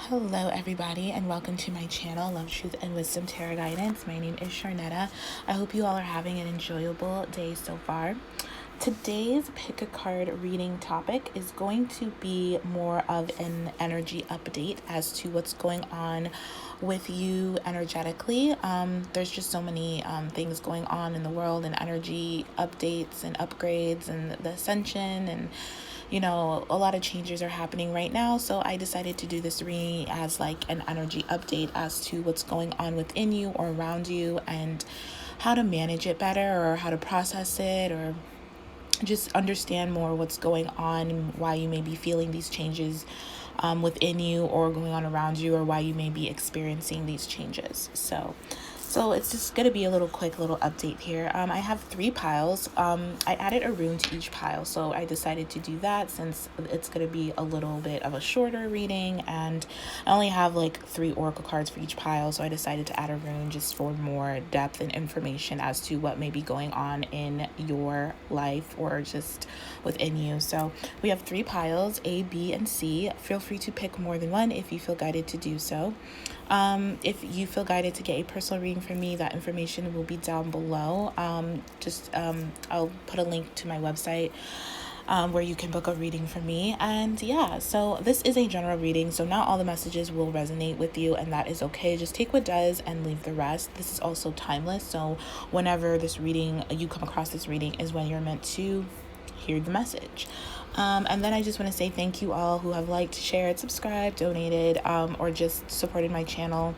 Hello everybody and welcome to my channel, Love, Truth, and Wisdom Tarot Guidance. My name is Sharnetta. I hope you all are having an enjoyable day so far. Today's pick a card reading topic is going to be more of an energy update as to what's going on with you energetically. There's just so many things going on in the world, and energy updates and upgrades and the ascension, and a lot of changes are happening right now. So I decided to do this reading as like an energy update as to what's going on within you or around you, and how to manage it better, or how to process it, or just understand more what's going on and why you may be feeling these changes within you or going on around you, or why you may be experiencing these changes. So it's just going to be a quick little update here. I have 3 piles. I added a rune to each pile, so I decided to do that since it's going to be a little bit of a shorter reading, and I only have like 3 oracle cards for each pile, so I decided to add a rune just for more depth and information as to what may be going on in your life or just within you. So we have 3 piles, A, B, and C. Feel free to pick more than one if you feel guided to do so. If you feel guided to get a personal reading from me, that information will be down below. I'll put a link to my website where you can book a reading from me. And yeah, so this is a general reading, so not all the messages will resonate with you, and that is okay. Just take what does and leave the rest. This is also timeless, so whenever you come across this reading is when you're meant to hear the message. And then I just want to say thank you all who have liked, shared, subscribed, donated, or just supported my channel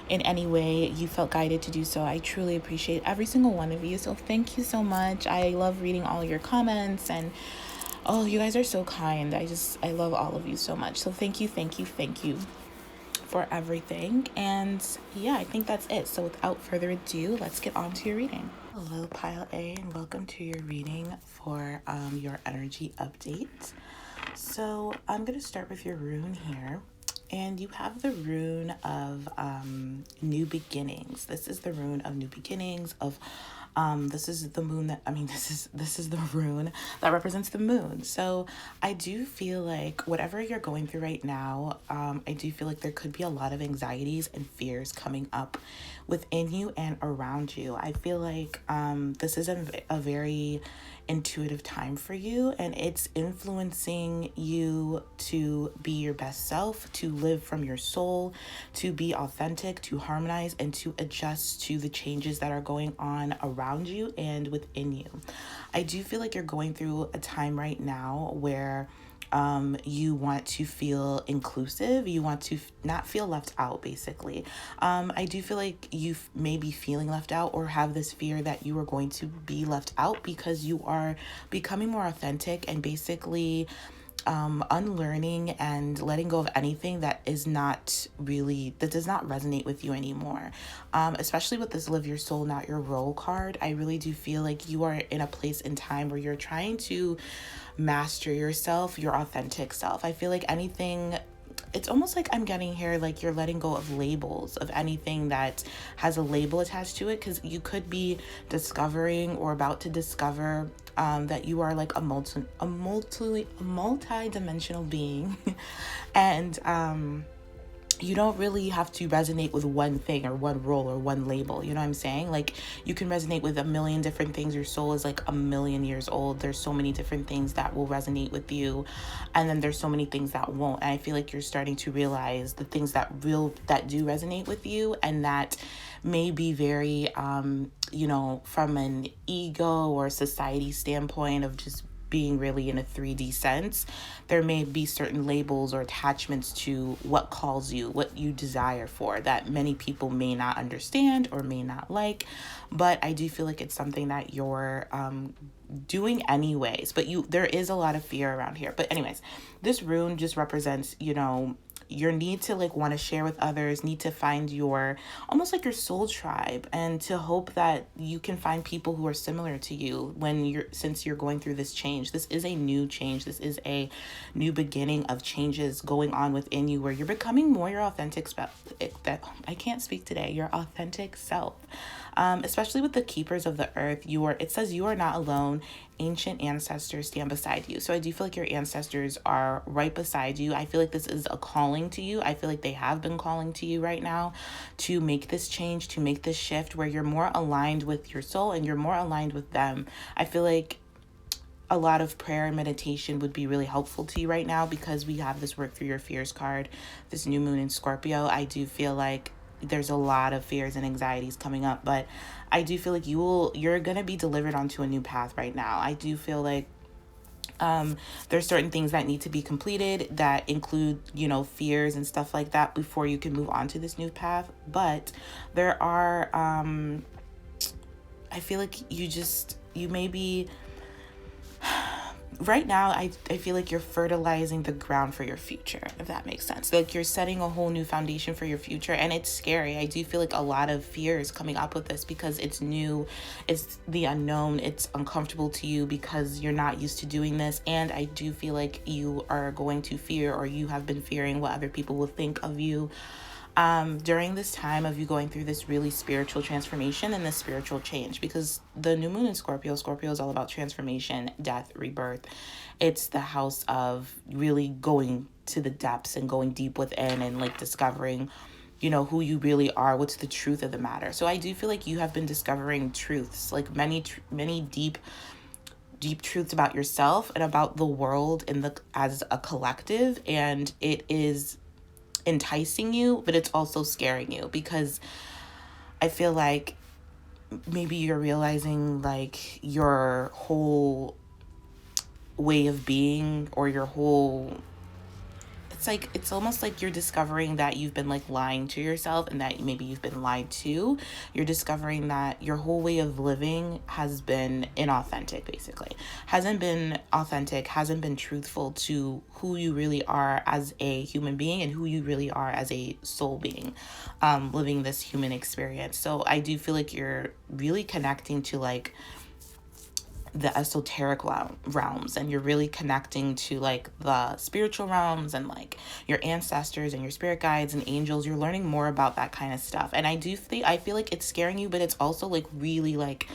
in any way you felt guided to do so. I truly appreciate every single one of you, so thank you so much. I love reading all your comments, and oh, you guys are so kind. I love all of you so much. So thank you for everything. And yeah, I think that's it. So without further ado, let's get on to your reading. Hello, pile A, and welcome to your reading for your energy update. So I'm going to start with your rune here, and you have the rune of new beginnings. This is the rune of new beginnings, of this is the moon this is the rune that represents the moon. So I do feel like whatever you're going through right now, I do feel like there could be a lot of anxieties and fears coming up within you and around you. I feel like this is a very intuitive time for you, and it's influencing you to be your best self, to live from your soul, to be authentic, to harmonize, and to adjust to the changes that are going on around you and within you. I do feel like you're going through a time right now where you want to feel inclusive. You want to not feel left out, basically. I do feel like you may be feeling left out, or have this fear that you are going to be left out because you are becoming more authentic and basically unlearning and letting go of anything that does not resonate with you anymore. Especially with this live your soul, not your role card. I really do feel like you are in a place in time where you're trying to master yourself, your authentic self. I feel like it's almost like I'm getting here, like you're letting go of labels, of anything that has a label attached to it, because you could be discovering or about to discover that you are like a multi-dimensional being and you don't really have to resonate with one thing or one role or one label. You know what I'm saying? Like, you can resonate with a million different things. Your soul is like a million years old. There's so many different things that will resonate with you, and then there's so many things that won't. And I feel like you're starting to realize the things that do resonate with you, and that may be very from an ego or society standpoint of just being really in a 3D sense, there may be certain labels or attachments to what calls you, what you desire for, that many people may not understand or may not like. But I do feel like it's something that you're doing anyways. But there is a lot of fear around here. But anyways, this rune just represents, your need to want to share with others, need to find your almost like your soul tribe, and to hope that you can find people who are similar to you since you're going through this change. This is a new change. This is a new beginning of changes going on within you, where you're becoming more your authentic your authentic self. Especially with the keepers of the earth, it says you are not alone, ancient ancestors stand beside you. So I do feel like your ancestors are right beside you. I feel like this is a calling to you. I feel like they have been calling to you right now to make this change, to make this shift where you're more aligned with your soul and you're more aligned with them. I feel like a lot of prayer and meditation would be really helpful to you right now because we have this work through your fears card, this new moon in Scorpio. I do feel like there's a lot of fears and anxieties coming up, but I do feel like you're going to be delivered onto a new path right now. I do feel like there's certain things that need to be completed that include, fears and stuff like that before you can move on to this new path. But there are, I feel like you may be right now, I feel like you're fertilizing the ground for your future, if that makes sense. Like you're setting a whole new foundation for your future, and it's scary. I do feel like a lot of fear is coming up with this because it's new, it's the unknown, it's uncomfortable to you because you're not used to doing this. And I do feel like you are going to fear, or you have been fearing what other people will think of you during this time of you going through this really spiritual transformation and this spiritual change, because the new moon in Scorpio is all about transformation, death, rebirth. It's the house of really going to the depths and going deep within and like discovering, who you really are, what's the truth of the matter. So I do feel like you have been discovering truths, like many deep truths about yourself and about the world as a collective, and it is enticing you, but it's also scaring you because I feel like maybe you're realizing like your whole way of being, or your whole, it's almost like you're discovering that you've been like lying to yourself, and that maybe you've been lied to. You're discovering that your whole way of living has been inauthentic, basically. Hasn't been authentic, hasn't been truthful to who you really are as a human being and who you really are as a soul being, living this human experience. So I do feel like you're really connecting to like the esoteric realms, and you're really connecting to like the spiritual realms and like your ancestors and your spirit guides and angels. You're learning more about that kind of stuff, and I feel like it's scaring you, but it's also like really like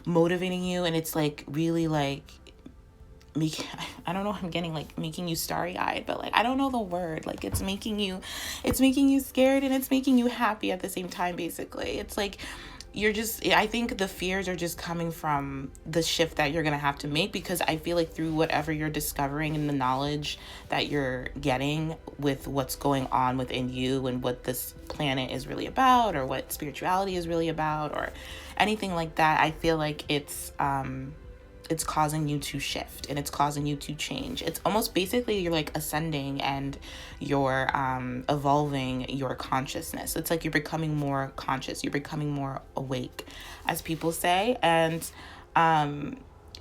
motivating you, and it's like really like I don't know, I'm getting like making you starry-eyed, but like I don't know the word, like it's making you scared, and it's making you happy at the same time. Basically, it's like I think the fears are just coming from the shift that you're going to have to make, because I feel like through whatever you're discovering and the knowledge that you're getting with what's going on within you and what this planet is really about, or what spirituality is really about, or anything like that, I feel like it's causing you to shift, and it's causing you to change. It's almost basically you're like ascending and you're evolving your consciousness. It's like you're becoming more conscious, you're becoming more awake, as people say. And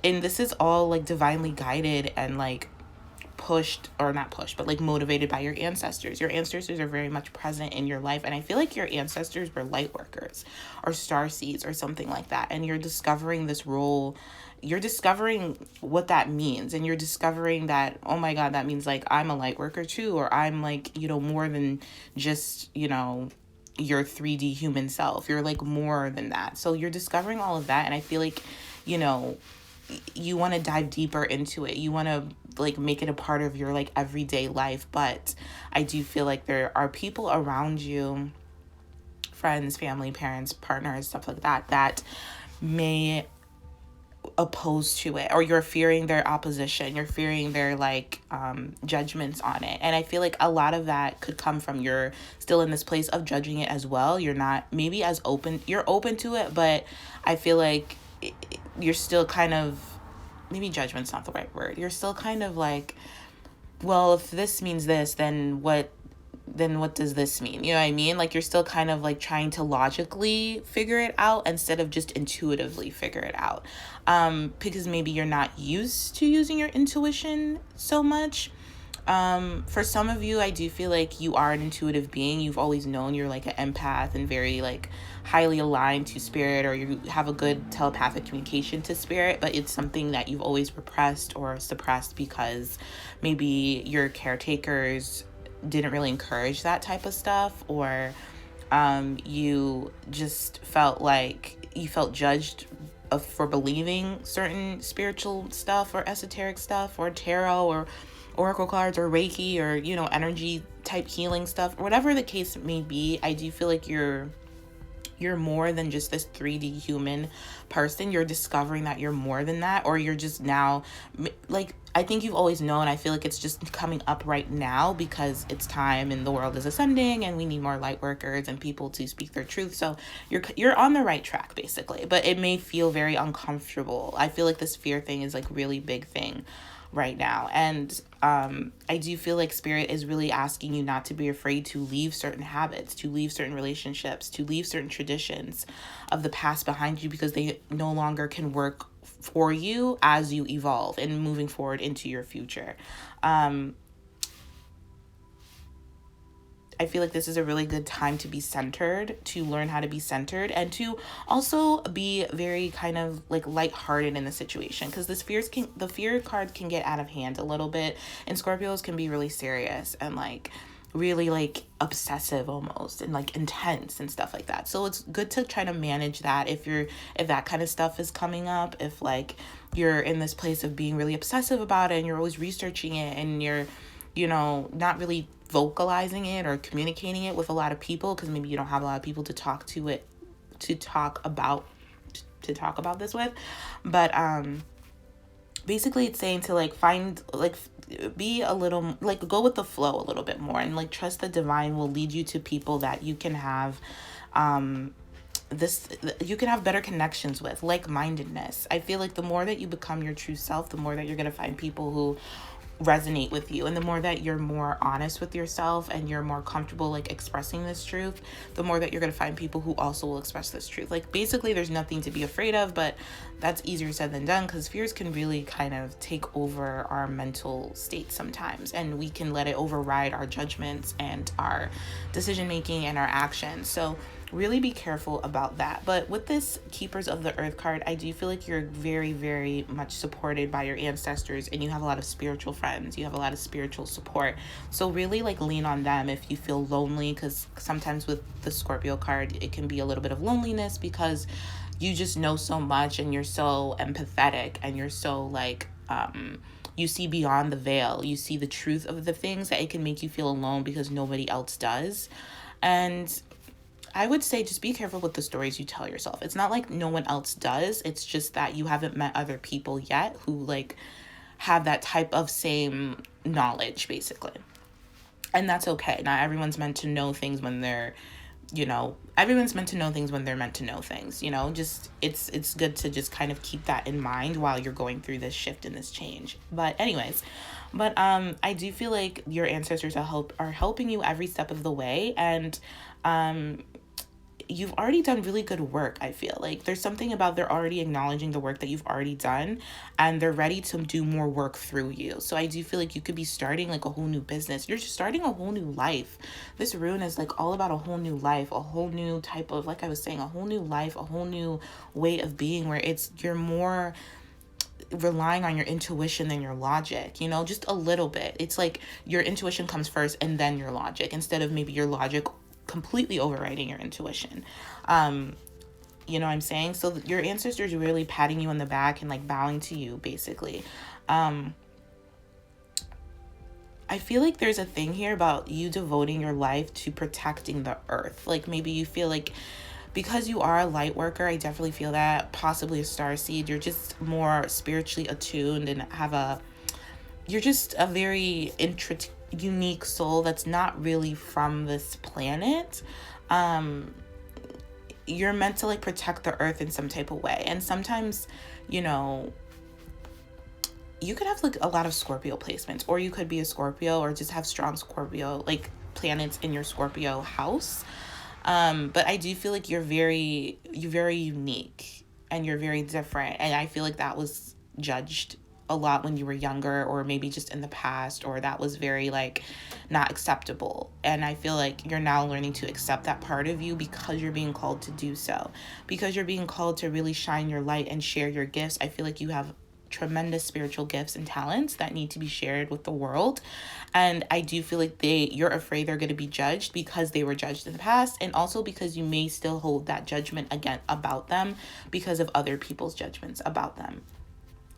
this is all like divinely guided and like pushed, or not pushed, but like motivated by your ancestors. Your ancestors are very much present in your life, and I feel like your ancestors were light workers or star seeds or something like that, and you're discovering this role. You're discovering what that means, and you're discovering that, oh my God, that means like I'm a light worker too, or I'm like, more than just, your 3D human self. You're like more than that. So you're discovering all of that, and I feel like, you want to dive deeper into it. You want to like make it a part of your like everyday life, but I do feel like there are people around you, friends, family, parents, partners, stuff like that, that may opposed to it, or you're fearing their opposition, you're fearing their like judgments on it. And I feel like a lot of that could come from you're still in this place of judging it as well. You're not maybe as open, you're open to it, but I feel like you're still kind of, maybe judgment's not the right word, you're still kind of like, well, if this means this, then what does this mean? You know what I mean? Like you're still kind of like trying to logically figure it out instead of just intuitively figure it out. Because maybe you're not used to using your intuition so much. For some of you, I do feel like you are an intuitive being. You've always known you're like an empath and very like highly aligned to spirit, or you have a good telepathic communication to spirit, but it's something that you've always repressed or suppressed because maybe your caretakers didn't really encourage that type of stuff, or you just felt like you felt judged for believing certain spiritual stuff or esoteric stuff or tarot or oracle cards or Reiki or, you know, energy type healing stuff, whatever the case may be. I do feel like you're more than just this 3D human person. You're discovering that you're more than that, or you're just now, like, I think you've always known. I feel like it's just coming up right now because it's time and the world is ascending and we need more light workers and people to speak their truth. So you're on the right track basically, but it may feel very uncomfortable. I feel like this fear thing is like really big thing right now. And I do feel like spirit is really asking you not to be afraid to leave certain habits, to leave certain relationships, to leave certain traditions of the past behind you, because they no longer can work for you as you evolve and moving forward into your future. I feel like this is a really good time to be centered, to learn how to be centered, and to also be very kind of like lighthearted in the situation, because the fear card can get out of hand a little bit, and Scorpios can be really serious and like really like obsessive almost and like intense and stuff like that. So it's good to try to manage that if that kind of stuff is coming up, if like you're in this place of being really obsessive about it and you're always researching it and you're, you know, not really vocalizing it or communicating it with a lot of people, because maybe you don't have a lot of people to talk about this with. But basically it's saying to like find, like, be a little, like, go with the flow a little bit more, and like trust the divine will lead you to people that you can have you can have better connections with, like-mindedness. I feel like the more that you become your true self, the more that you're going to find people who resonate with you, and the more that you're more honest with yourself and you're more comfortable like expressing this truth, the more that you're going to find people who also will express this truth. Like, basically there's nothing to be afraid of, but that's easier said than done, because fears can really kind of take over our mental state sometimes, and we can let it override our judgments and our decision making and our actions. So really be careful about that. But with this Keepers of the Earth card, I do feel like you're very, very much supported by your ancestors, and you have a lot of spiritual friends, you have a lot of spiritual support. So really like lean on them if you feel lonely, because sometimes with the Scorpio card it can be a little bit of loneliness because you just know so much and you're so empathetic and you're so like you see beyond the veil, you see the truth of the things, that it can make you feel alone because nobody else does. And I would say just be careful with the stories you tell yourself. It's not like no one else does. It's just that you haven't met other people yet who like have that type of same knowledge, basically. And that's okay. Not everyone's meant to know things when they're, you know, everyone's meant to know things when they're meant to know things, you know. Just it's good to just kind of keep that in mind while you're going through this shift and this change. But anyways, I do feel like your ancestors are helping you every step of the way, and you've already done really good work. I feel like there's something about they're already acknowledging the work that you've already done, and they're ready to do more work through you. So I do feel like you could be starting like a whole new business. You're just starting a whole new life. This rune is like all about a whole new life, a whole new type of, like I was saying, a whole new life, a whole new way of being, where you're more relying on your intuition than your logic, you know, just a little bit. It's like your intuition comes first and then your logic, instead of maybe your logic completely overriding your intuition. You know what I'm saying? So your ancestors are really patting you on the back and like bowing to you, basically. I feel like there's a thing here about you devoting your life to protecting the earth. Like maybe you feel like because you are a light worker, I definitely feel that, possibly a starseed, you're just more spiritually attuned and you're just a very unique soul that's not really from this planet. You're meant to like protect the earth in some type of way, and sometimes, you know, you could have like a lot of Scorpio placements, or you could be a Scorpio or just have strong Scorpio like planets in your Scorpio house. But I do feel like you're very unique and you're very different, and I feel like that was judged a lot when you were younger, or maybe just in the past, or that was very like not acceptable. And I feel like you're now learning to accept that part of you, because you're being called to do so, because you're being called to really shine your light and share your gifts. I feel like you have tremendous spiritual gifts and talents that need to be shared with the world. And I do feel like you're afraid they're going to be judged because they were judged in the past, and also because you may still hold that judgment again about them because of other people's judgments about them.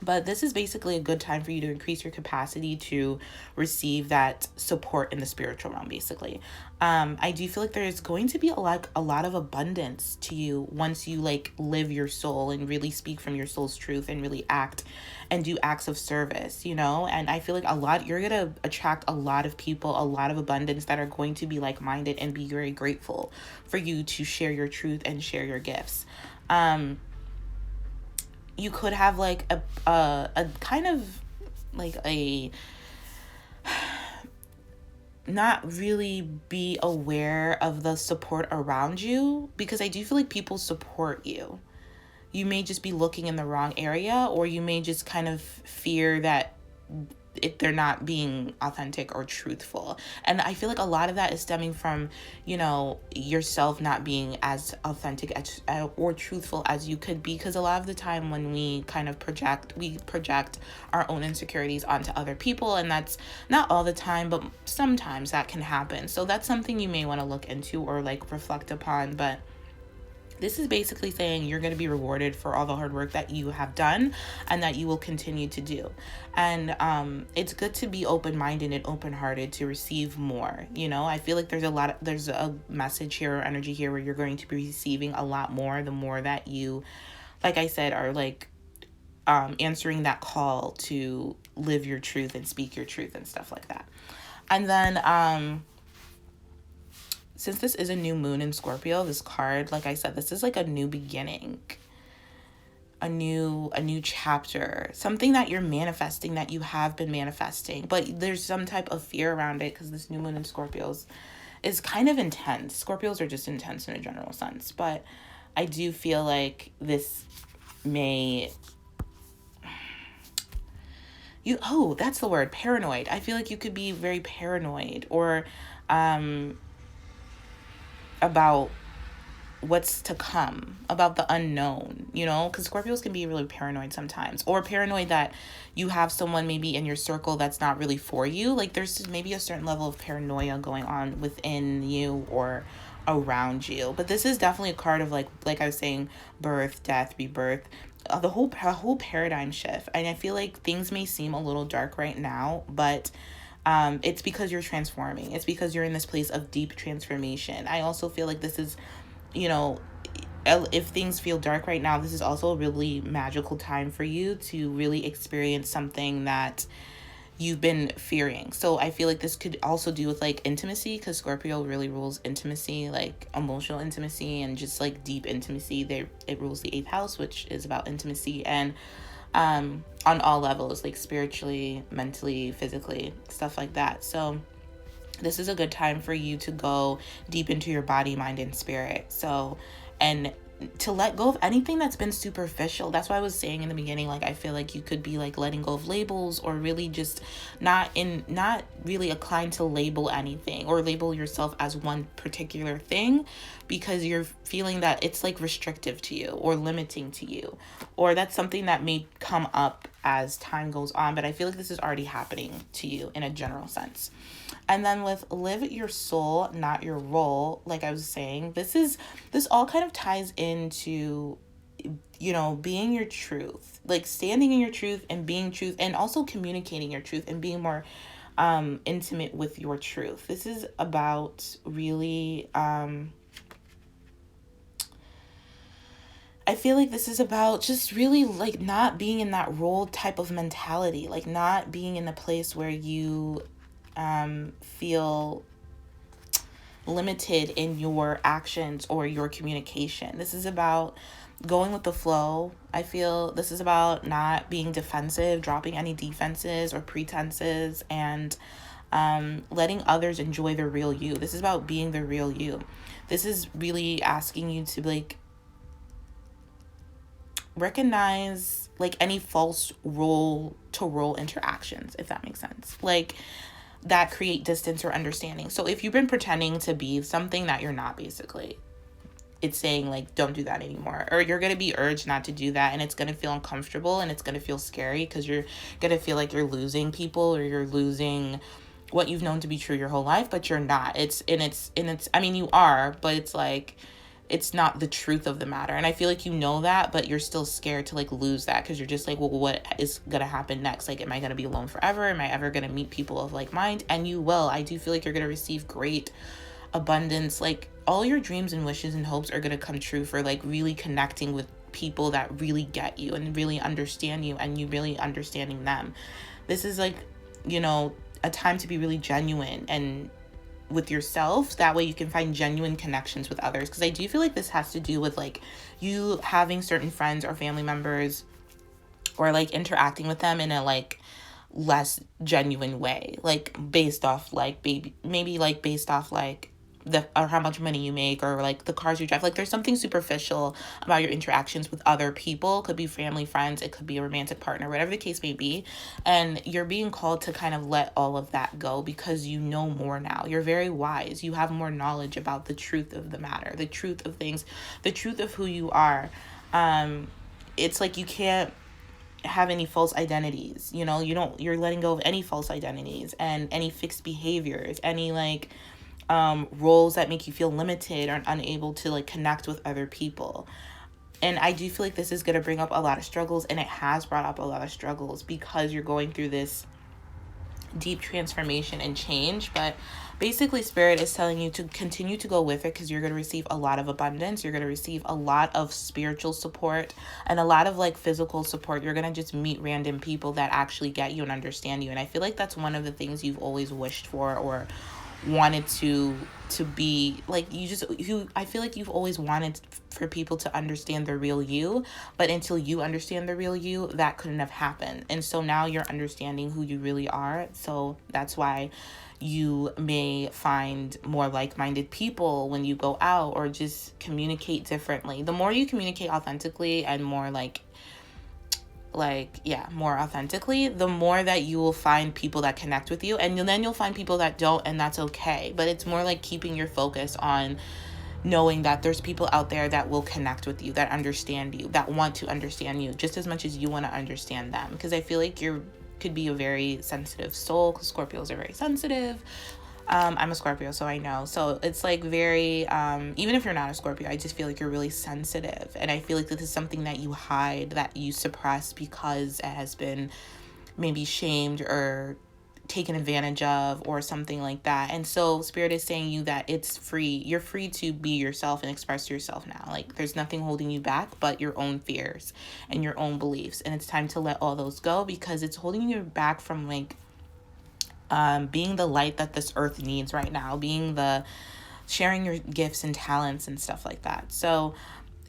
But this is basically a good time for you to increase your capacity to receive that support in the spiritual realm, basically. I do feel like there's going to be a lot of abundance to you once you like live your soul and really speak from your soul's truth and really act and do acts of service, you know? And I feel like you're going to attract a lot of people, a lot of abundance that are going to be like-minded and be very grateful for you to share your truth and share your gifts. You could have like a kind of like a not really be aware of the support around you, because I do feel like people support you. You may just be looking in the wrong area, or you may just kind of fear that they're not being authentic or truthful. And I feel like a lot of that is stemming from, you know, yourself not being as authentic as, or truthful as you could be. Because a lot of the time when we kind of project our own insecurities onto other people. And that's not all the time, but sometimes that can happen. So that's something you may want to look into or like reflect upon. But this is basically saying you're going to be rewarded for all the hard work that you have done and that you will continue to do. And it's good to be open-minded and open-hearted to receive more. You know, I feel like there's a message here or energy here where you're going to be receiving a lot more the more that you, like I said, are like answering that call to live your truth and speak your truth and stuff like that. And then since this is a new moon in Scorpio, this card, like I said, this is like a new beginning, a new chapter, something that you're manifesting, that you have been manifesting, but there's some type of fear around it because this new moon in Scorpios is kind of intense. Scorpios are just intense in a general sense, but I do feel like this may... that's the word, paranoid. I feel like you could be very paranoid or... about what's to come, about the unknown, you know, because Scorpios can be really paranoid sometimes, or paranoid that you have someone maybe in your circle that's not really for you. Like there's maybe a certain level of paranoia going on within you or around you. But this is definitely a card of like I was saying, birth, death, rebirth, the whole paradigm shift. And I feel like things may seem a little dark right now, but it's because you're transforming. It's because you're in this place of deep transformation. I also feel like this is, you know, if things feel dark right now, this is also a really magical time for you to really experience something that you've been fearing. So I feel like this could also do with like intimacy, because Scorpio really rules intimacy, like emotional intimacy and just like deep intimacy. It rules the 8th house, which is about intimacy, and on all levels, like spiritually, mentally, physically, stuff like that. So this is a good time for you to go deep into your body, mind, and spirit. So, and to let go of anything that's been superficial. That's why I was saying in the beginning, like I feel like you could be like letting go of labels, or really just not really inclined to label anything or label yourself as one particular thing, because you're feeling that it's like restrictive to you or limiting to you, or that's something that may come up as time goes on. But I feel like this is already happening to you in a general sense. And then with live your soul, not your role, like I was saying, this all kind of ties into, you know, being your truth, like standing in your truth and being truth, and also communicating your truth and being more intimate with your truth. This is about really, I feel like this is about just really like not being in that role type of mentality, like not being in the place where you feel limited in your actions or your communication. This is about going with the flow. I feel this is about not being defensive, dropping any defenses or pretenses, and letting others enjoy the real you. This is about being the real you. This is really asking you to like recognize like any false role to role interactions, if that makes sense, like that create distance or understanding. So if you've been pretending to be something that you're not, basically, it's saying like, don't do that anymore, or you're going to be urged not to do that, and it's going to feel uncomfortable and it's going to feel scary because you're going to feel like you're losing people, or you're losing what you've known to be true your whole life, but you're not. It's I mean, you are, but it's like, it's not the truth of the matter. And I feel like you know that, but you're still scared to like lose that, because you're just like, well, what is gonna happen next? Like, am I gonna be alone forever? Am I ever gonna meet people of like mind? And you will. I do feel like you're gonna receive great abundance. Like, all your dreams and wishes and hopes are gonna come true for like really connecting with people that really get you and really understand you, and you really understanding them. This is like, you know, a time to be really genuine and with yourself. That way you can find genuine connections with others, because I do feel like this has to do with like you having certain friends or family members, or like interacting with them in a like less genuine way, like based off like maybe like based off like the, or how much money you make, or like the cars you drive. Like, there's something superficial about your interactions with other people. It could be family, friends, it could be a romantic partner, whatever the case may be. And you're being called to kind of let all of that go, because you know more now. You're very wise. You have more knowledge about the truth of the matter, the truth of things, the truth of who you are. It's like you can't have any false identities, you know. You're letting go of any false identities and any fixed behaviors, any like roles that make you feel limited or unable to like connect with other people. And I do feel like this is going to bring up a lot of struggles, and it has brought up a lot of struggles, because you're going through this deep transformation and change. But basically, Spirit is telling you to continue to go with it, because you're going to receive a lot of abundance. You're going to receive a lot of spiritual support and a lot of like physical support. You're going to just meet random people that actually get you and understand you. And I feel like that's one of the things you've always wished for, or wanted to be like. I feel like you've always wanted for people to understand the real you, but until you understand the real you, that couldn't have happened. And so now you're understanding who you really are. So that's why you may find more like-minded people when you go out, or just communicate differently. The more you communicate authentically and more more authentically, the more that you will find people that connect with you, and then you'll find people that don't, and that's okay. But it's more like keeping your focus on knowing that there's people out there that will connect with you, that understand you, that want to understand you just as much as you want to understand them. Because I feel like you could be a very sensitive soul, because Scorpios are very sensitive. I'm a Scorpio, so I know. So it's like very, even if you're not a Scorpio, I just feel like you're really sensitive. And I feel like this is something that you hide, that you suppress, because it has been maybe shamed or taken advantage of, or something like that. And so Spirit is saying you that it's free. You're free to be yourself and express yourself now. Like, there's nothing holding you back but your own fears and your own beliefs. And it's time to let all those go, because it's holding you back from like being the light that this earth needs right now, being the sharing your gifts and talents and stuff like that. So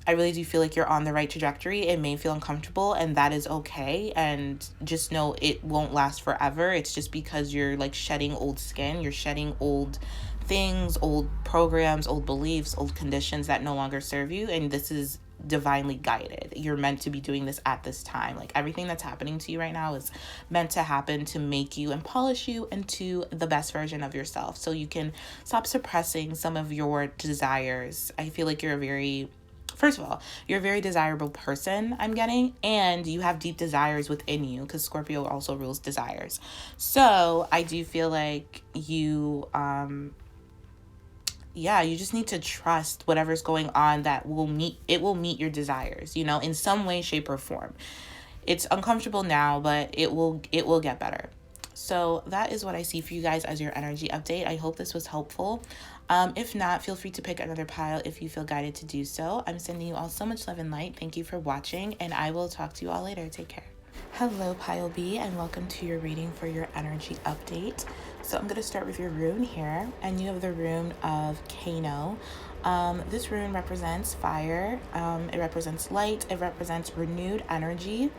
I really do feel like you're on the right trajectory. It may feel uncomfortable, and that is okay. And just know it won't last forever. It's just because you're like shedding old skin, you're shedding old things, old programs, old beliefs, old conditions that no longer serve you. And this is divinely guided. You're meant to be doing this at this time. Like, everything that's happening to you right now is meant to happen to make you and polish you into the best version of yourself, so you can stop suppressing some of your desires. I feel like first of all, you're a very desirable person, I'm getting, and you have deep desires within you, because Scorpio also rules desires. So I do feel like you you just need to trust whatever's going on, that will meet your desires, you know, in some way, shape, or form. It's uncomfortable now, but it will get better. So that is what I see for you guys as your energy update. I hope this was helpful. If not, feel free to pick another pile if you feel guided to do so. I'm sending you all so much love and light. Thank you for watching, and I will talk to you all later. Take care. Hello, Pile B, and welcome to your reading for your energy update. So I'm going to start with your rune here, and you have the rune of Kano. This rune represents fire. It represents light. It represents renewed energy.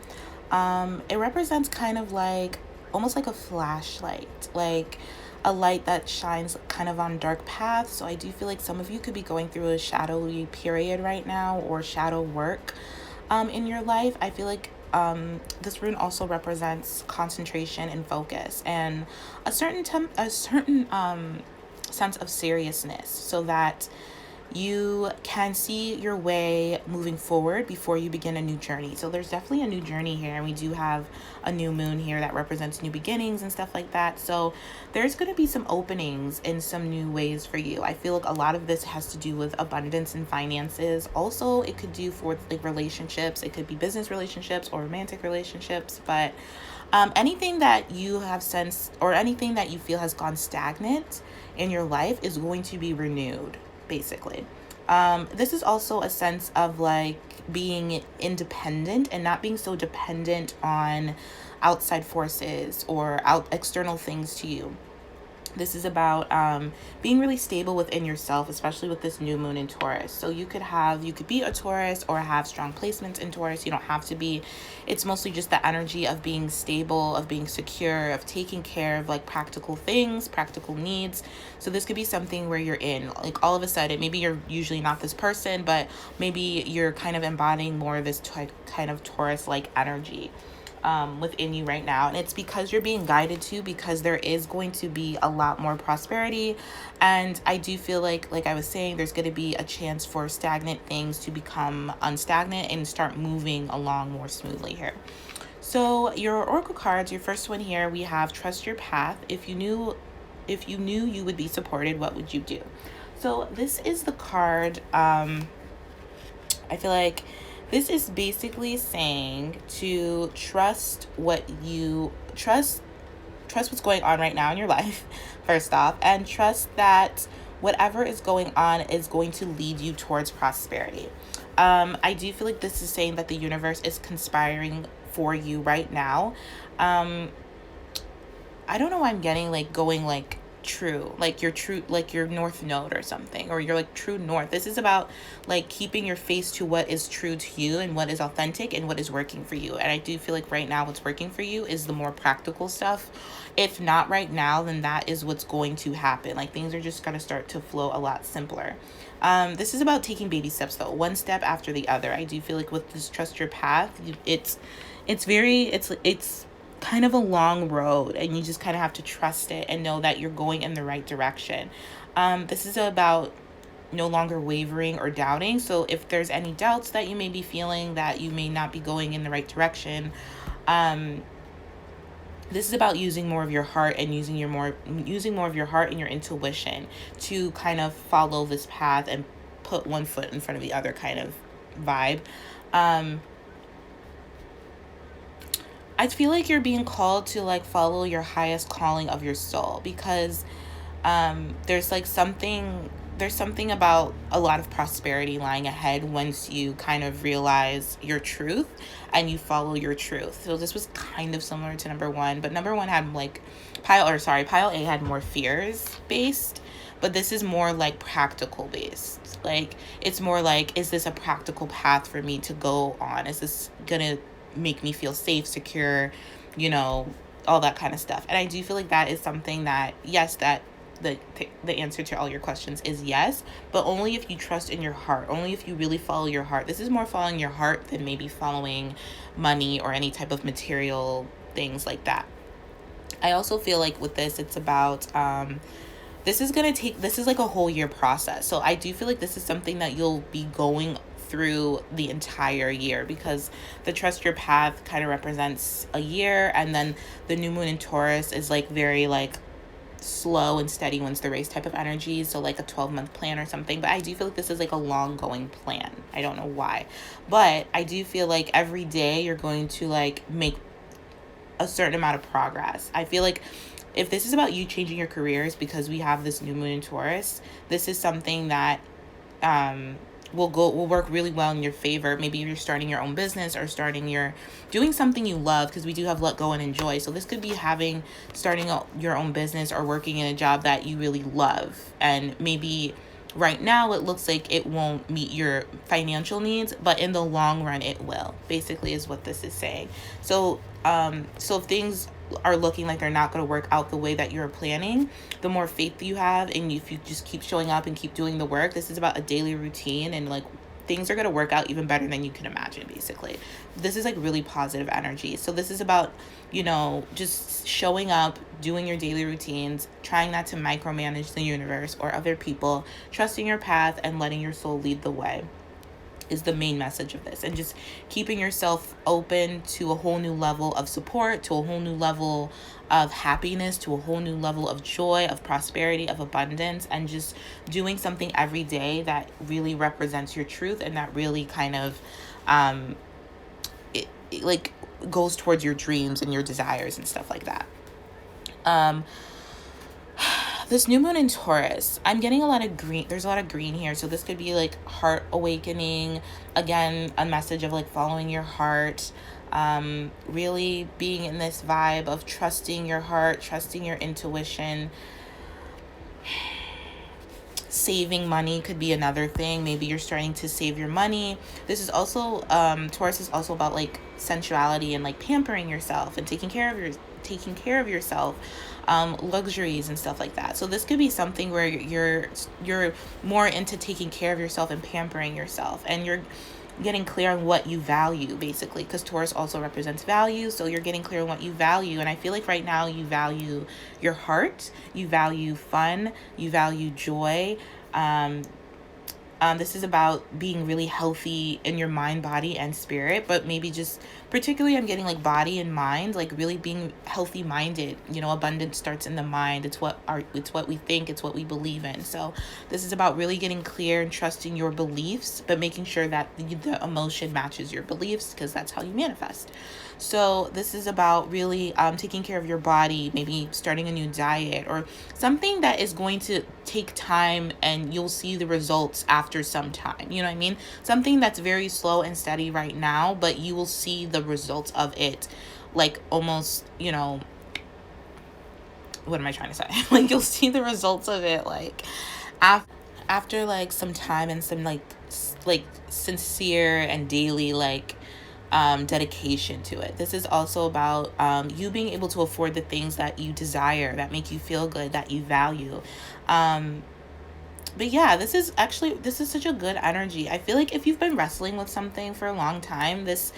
It represents kind of like, almost like a flashlight, like a light that shines kind of on dark paths. So I do feel like some of you could be going through a shadowy period right now, or shadow work in your life. I feel like this rune also represents concentration and focus, and a certain sense of seriousness, so that you can see your way moving forward before you begin a new journey. So there's definitely a new journey here, and we do have a new moon here that represents new beginnings and stuff like that. So there's going to be some openings in some new ways for you. I feel like a lot of this has to do with abundance and finances. Also, it could do for like relationships. It could be business relationships or romantic relationships, but anything that you have sensed or anything that you feel has gone stagnant in your life is going to be renewed, basically. This is also a sense of like being independent and not being so dependent on outside forces or external things to you. This is about being really stable within yourself, especially with this new moon in Taurus. So you could be a Taurus or have strong placements in Taurus. You don't have to be. It's mostly just the energy of being stable, of being secure, of taking care of like practical things, practical needs. So this could be something where you're in, like all of a sudden, maybe you're usually not this person, but maybe you're kind of embodying more of this kind of Taurus-like energy within you right now. And it's because you're being guided to, because there is going to be a lot more prosperity. And I do feel like I was saying, there's going to be a chance for stagnant things to become unstagnant and start moving along more smoothly here. So your oracle cards, your first one here, we have trust your path. If you knew you would be supported, what would you do? So this is the card. I feel like this is basically saying to trust what's going on right now in your life, first off, and trust that whatever is going on is going to lead you towards prosperity. I do feel like this is saying that the universe is conspiring for you right now. I don't know why I'm getting like going like true, like your north node or something, or your like true north. This is about like keeping your face to what is true to you and what is authentic and what is working for you. And I do feel like right now what's working for you is the more practical stuff. If not right now, then that is what's going to happen. Like things are just going to start to flow a lot simpler. This is about taking baby steps though, one step after the other. I do feel like with this trust your path, it's kind of a long road, and you just kind of have to trust it and know that you're going in the right direction. This is about no longer wavering or doubting. So if there's any doubts that you may be feeling that you may not be going in the right direction, this is about using more of your heart and using more of your heart and your intuition to kind of follow this path and put one foot in front of the other kind of vibe. I feel like you're being called to like follow your highest calling of your soul, because there's something about a lot of prosperity lying ahead once you kind of realize your truth and you follow your truth. So this was kind of similar to number one, but number one had like pile A had more fears based, but this is more like practical based. Like it's more like, is this a practical path for me to go on? Is this gonna make me feel safe, secure, all that kind of stuff? And I do feel like that is something that, yes, that the answer to all your questions is yes, but only if you trust in your heart, only if you really follow your heart. This is more following your heart than maybe following money or any type of material things like that. I also feel like with this, it's about this is like a whole year process. So I do feel like this is something that you'll be going through the entire year, because the trust your path kind of represents a year, and then the new moon in Taurus is like very like slow and steady wins the race type of energy, so like a 12-month plan or something. But I do feel like this is like a long going plan. I don't know why, but I do feel like every day you're going to like make a certain amount of progress. I feel like if this is about you changing your careers, because we have this new moon in Taurus, this is something that will work really well in your favor. Maybe if you're starting your own business or doing something you love, because we do have let go and enjoy. So this could be starting your own business or working in a job that you really love. And maybe right now it looks like it won't meet your financial needs, but in the long run it will, basically is what this is saying. So if things are looking like they're not going to work out the way that you're planning, the more faith you have, and if you just keep showing up and keep doing the work, this is about a daily routine and like things are going to work out even better than you can imagine, basically. This is like really positive energy. So this is about, you know, just showing up, doing your daily routines, trying not to micromanage the universe or other people, trusting your path and letting your soul lead the way is the main message of this. And just keeping yourself open to a whole new level of support, to a whole new level of happiness, to a whole new level of joy, of prosperity, of abundance, and just doing something every day that really represents your truth and that really kind of it like goes towards your dreams and your desires and stuff like that. This new moon in Taurus, I'm getting a lot of green. There's a lot of green here. So this could be like heart awakening. Again, a message of like following your heart. Really being in this vibe of trusting your heart, trusting your intuition. Saving money could be another thing. Maybe you're starting to save your money. This is also, Taurus is also about like sensuality and like pampering yourself and taking care of yourself, luxuries and stuff like that. So this could be something where you're more into taking care of yourself and pampering yourself, and you're getting clear on what you value, basically, because Taurus also represents value. So you're getting clear on what you value, and I feel like right now you value your heart, you value fun, you value joy. This is about being really healthy in your mind, body, and spirit, but maybe just particularly I'm getting like body and mind, like really being healthy minded. You know, abundance starts in the mind. It's what we think, it's what we believe in. So this is about really getting clear and trusting your beliefs, but making sure that the emotion matches your beliefs, because that's how you manifest. So this is about really taking care of your body, maybe starting a new diet or something that is going to take time and you'll see the results after some time. You know what I mean? Something that's very slow and steady right now, but you will see the results of it, like almost, you know, what am I trying to say? Like you'll see the results of it like after like some time and some like sincere and daily like dedication to it. This is also about you being able to afford the things that you desire, that make you feel good, that you value. But yeah, this is such a good energy. I feel like if you've been wrestling with something for a long time, this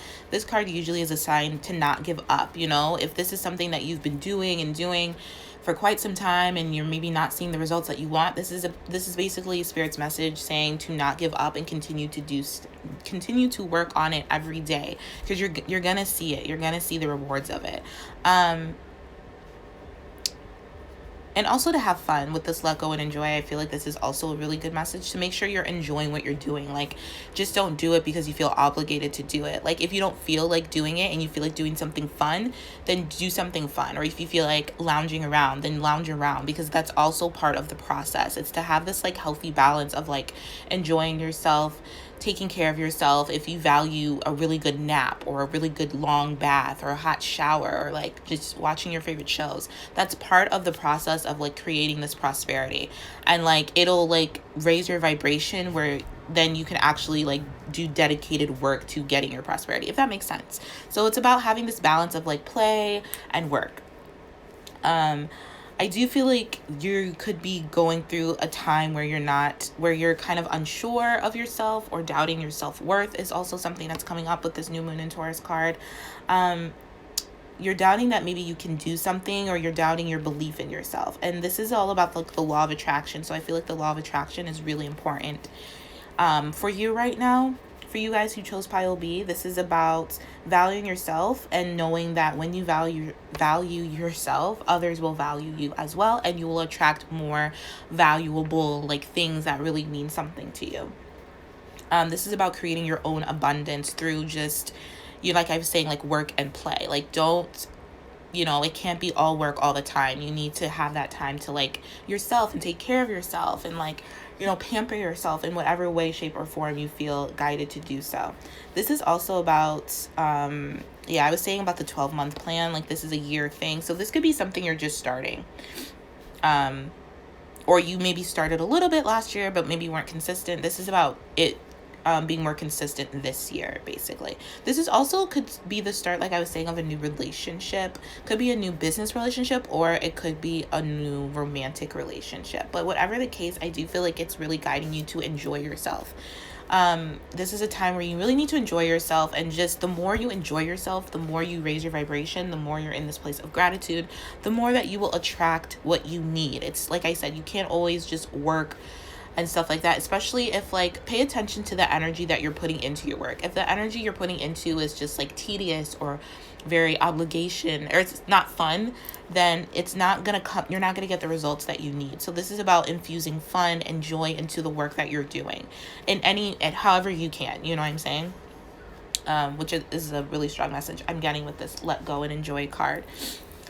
card usually is a sign to not give up. You know, if this is something that you've been doing for quite some time and you're maybe not seeing the results that you want, this is basically Spirit's message saying to not give up and continue to work on it every day, because you're gonna see it. You're gonna see the rewards of it. And also to have fun with this let go and enjoy. I feel like this is also a really good message to make sure you're enjoying what you're doing. Like, just don't do it because you feel obligated to do it. Like, if you don't feel like doing it and you feel like doing something fun, then do something fun. Or if you feel like lounging around, then lounge around, because that's also part of the process. It's to have this like healthy balance of like enjoying yourself, taking care of yourself. If you value a really good nap or a really good long bath or a hot shower or like just watching your favorite shows, that's part of the process of like creating this prosperity. And like it'll like raise your vibration where then you can actually like do dedicated work to getting your prosperity, if that makes sense. So it's about having this balance of like play and work. I do feel like you could be going through a time where you're kind of unsure of yourself, or doubting your self-worth is also something that's coming up with this new moon in Taurus card. You're doubting that maybe you can do something, or you're doubting your belief in yourself. And this is all about like the law of attraction. So I feel like the law of attraction is really important for you right now. For you guys who chose pile B, this is about valuing yourself and knowing that when you value yourself, others will value you as well, and you will attract more valuable like things that really mean something to you. This is about creating your own abundance through just, like I was saying, like work and play. Like don't, it can't be all work all the time. You need to have that time to like yourself and take care of yourself and like, pamper yourself in whatever way, shape, or form you feel guided to do so. This is also about, I was saying about the 12-month plan, like this is a year thing. So this could be something you're just starting. Or you maybe started a little bit last year, but maybe weren't consistent. This is about it being more consistent this year, basically. This is also could be the start, like I was saying, of a new relationship. Could be a new business relationship, or it could be a new romantic relationship. But whatever the case, I do feel like it's really guiding you to enjoy yourself. This is a time where you really need to enjoy yourself, and just the more you enjoy yourself, the more you raise your vibration, the more you're in this place of gratitude, the more that you will attract what you need. It's like I said, you can't always just work and stuff like that, especially if, like, pay attention to the energy that you're putting into your work. If the energy you're putting into is just like tedious or very obligation, or it's not fun, then it's not gonna come, you're not gonna get the results that you need. So this is about infusing fun and joy into the work that you're doing in and however you can, you know what I'm saying? Which is a really strong message I'm getting with this let go and enjoy card.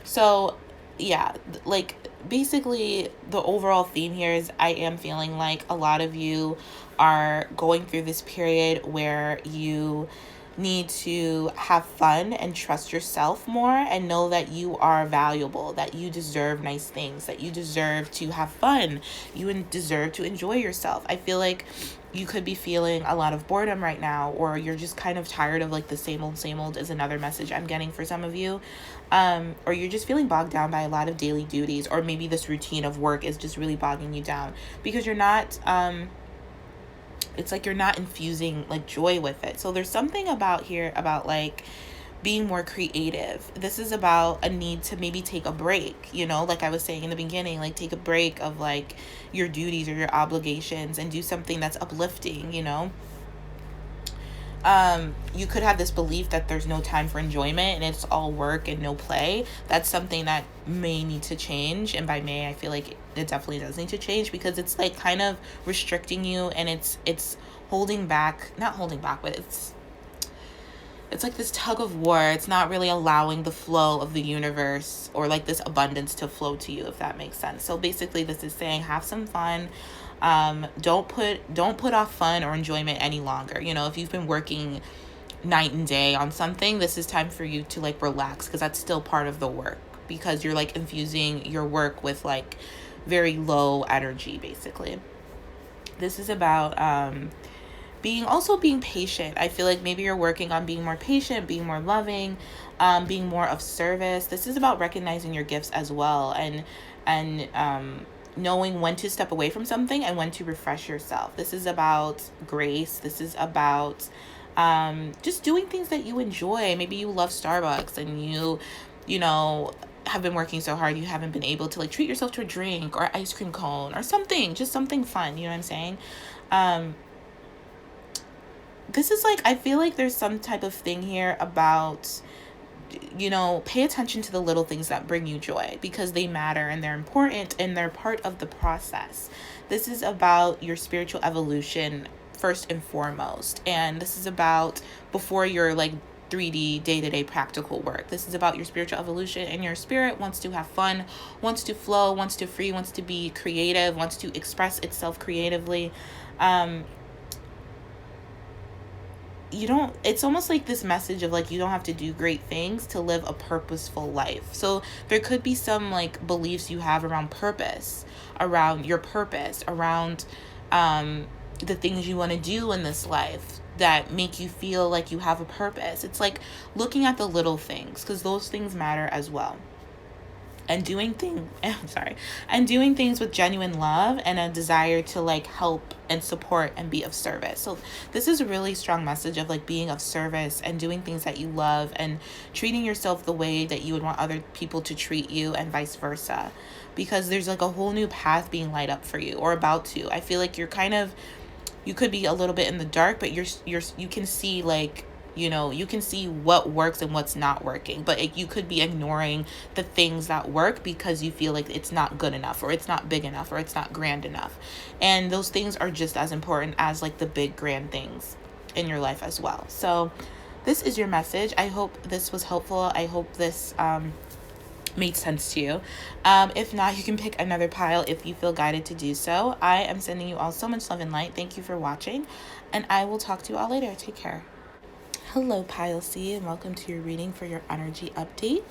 So yeah, like, basically the overall theme here is I am feeling like a lot of you are going through this period where you need to have fun and trust yourself more, and know that you are valuable, that you deserve nice things, that you deserve to have fun, you deserve to enjoy yourself. I feel like you could be feeling a lot of boredom right now, or you're just kind of tired of like the same old is another message I'm getting for some of you. Or you're just feeling bogged down by a lot of daily duties, or maybe this routine of work is just really bogging you down because you're not it's like you're not infusing like joy with it. So there's something about here about like being more creative. This is about a need to maybe take a break, you know, like I was saying in the beginning, like take a break of like your duties or your obligations and do something that's uplifting, you know. You could have this belief that there's no time for enjoyment and it's all work and no play. That's something that may need to change. And by may, I feel like it definitely does need to change, because it's like kind of restricting you, and it's holding back, not holding back, but it's like this tug of war. It's not really allowing the flow of the universe or like this abundance to flow to you, if that makes sense. So basically this is saying have some fun. Don't put off fun or enjoyment any longer. You know, if you've been working night and day on something, this is time for you to like relax, because that's still part of the work, because you're like infusing your work with like very low energy. Basically this is about being patient. I feel like maybe you're working on being more patient, being more loving, being more of service. This is about recognizing your gifts as well, and knowing when to step away from something and when to refresh yourself. This is about grace. This is about just doing things that you enjoy. Maybe you love Starbucks and you know, have been working so hard you haven't been able to like treat yourself to a drink or ice cream cone or something, just something fun, you know what I'm saying? This is like, I feel like there's some type of thing here about, you know, pay attention to the little things that bring you joy, because they matter and they're important and they're part of the process. This is about your spiritual evolution first and foremost. And this is about before your like 3D day-to-day practical work. This is about your spiritual evolution, and your spirit wants to have fun, wants to flow, wants to free, wants to be creative, wants to express itself creatively. It's almost like this message of like, you don't have to do great things to live a purposeful life. So there could be some like beliefs you have around purpose, around your purpose, around the things you want to do in this life that make you feel like you have a purpose. It's like looking at the little things, because those things matter as well. And doing things with genuine love and a desire to like help and support and be of service. So this is a really strong message of like being of service and doing things that you love and treating yourself the way that you would want other people to treat you, and vice versa, because there's like a whole new path being light up for you, or about to. I feel like you could be a little bit in the dark, but you can see like, you know, you can see what works and what's not working, but you could be ignoring the things that work because you feel like it's not good enough, or it's not big enough, or it's not grand enough. And those things are just as important as like the big grand things in your life as well. So this is your message. I hope this was helpful. I hope this made sense to you. If not, you can pick another pile if you feel guided to do so. I am sending you all so much love and light. Thank you for watching, and I will talk to you all later. Take care. Hello, Pile C, and welcome to your reading for your energy update.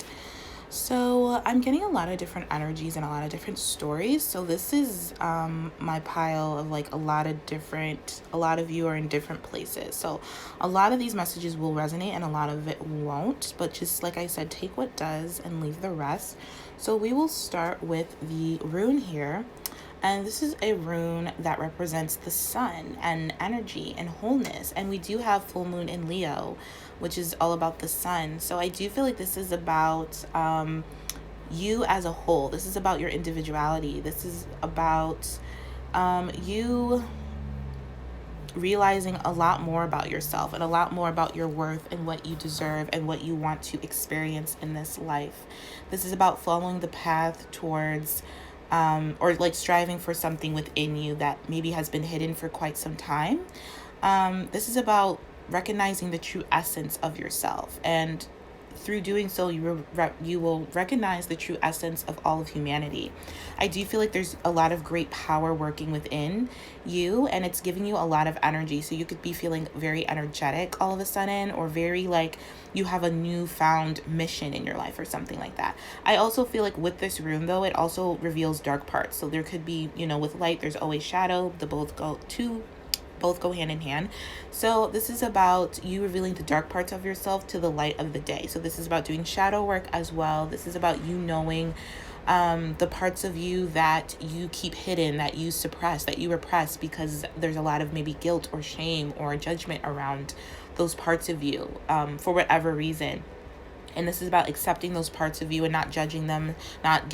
So I'm getting a lot of different energies and a lot of different stories. So this is my pile of like a lot of you are in different places. So a lot of these messages will resonate and a lot of it won't. But just like I said, take what does and leave the rest. So we will start with the rune here. And this is a rune that represents the sun and energy and wholeness. And we do have full moon in Leo, which is all about the sun. So I do feel like this is about you as a whole. This is about your individuality. This is about you realizing a lot more about yourself and a lot more about your worth and what you deserve and what you want to experience in this life. This is about following the path towards or like striving for something within you that maybe has been hidden for quite some time. This is about recognizing the true essence of yourself, and through doing so, you will recognize the true essence of all of humanity. I do feel like there's a lot of great power working within you, and it's giving you a lot of energy. So you could be feeling very energetic all of a sudden, or very like you have a newfound mission in your life or something like that. I also feel like with this rune, though, it also reveals dark parts. So there could be, with light, there's always shadow. The both go hand in hand. So this is about you revealing the dark parts of yourself to the light of the day. So this is about doing shadow work as well. This is about you knowing the parts of you that you keep hidden, that you suppress, that you repress, because there's a lot of maybe guilt or shame or judgment around those parts of you for whatever reason. And this is about accepting those parts of you and not judging them, not